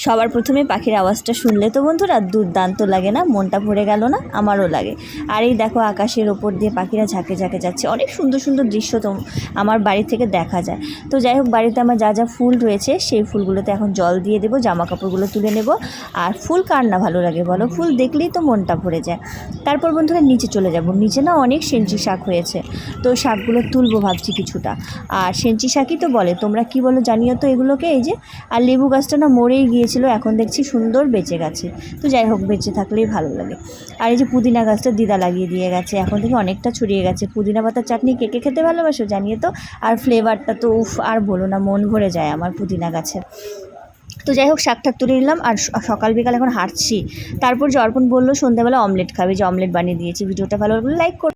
সবার প্রথমে পাখির আওয়াজটা শুনলে তো বন্ধুরা দুর্দান্ত লাগে না? মনটা ভরে গেল না? আমারও লাগে। আর এই দেখো আকাশের ওপর দিয়ে পাখিরা ঝাঁকে ঝাঁকে যাচ্ছে, অনেক সুন্দর সুন্দর দৃশ্য তো আমার বাড়ি থেকে দেখা যায়। তো যাই হোক, বাড়িতে আমার যা যা ফুল রয়েছে সেই ফুলগুলোতে এখন জল দিয়ে দেবো, জামা কাপড়গুলো তুলে নেব। আর ফুল কার না ভালো লাগে বলো? ফুল দেখলেই তো মনটা ভরে যায়। তারপর বন্ধুরা নিচে চলে যাব। নিচে না অনেক সেঞ্চি শাক হয়েছে, তো শাকগুলো তুলবো ভাবছি কিছুটা। আর সেঞ্চি শাকই তো বলে, তোমরা কি বলো জানিও তো এগুলোকে। এই যে, আর লেবু গাছটা না মরেই গিয়েছিল, এখন দেখছি সুন্দর বেঁচে গেছে। তো যাই হোক, বেঁচে থাকলেই ভালো লাগে। আর এই যে পুদিনা গাছটা দিদা লাগিয়ে দিয়ে গেছে, এখন থেকে অনেকটা ছড়িয়ে গেছে। পুদিনা পাতার চাটনি কে কে খেতে ভালোবাসো জানিয়ে তো। আর ফ্লেভারটা তো উফ, আর বলো না, মন ভরে যায় আমার পুদিনা গাছের। তো যাই হোক, শাক ঠাক তুলে নিলাম আর সকাল বিকাল এখন হাঁটছি। তারপর যে অর্পণ বললো সন্ধ্যাবেলা অমলেট খাবে, যে অমলেট বানিয়ে দিয়েছি। ভিডিওটা ভালো লাগলে লাইক করো।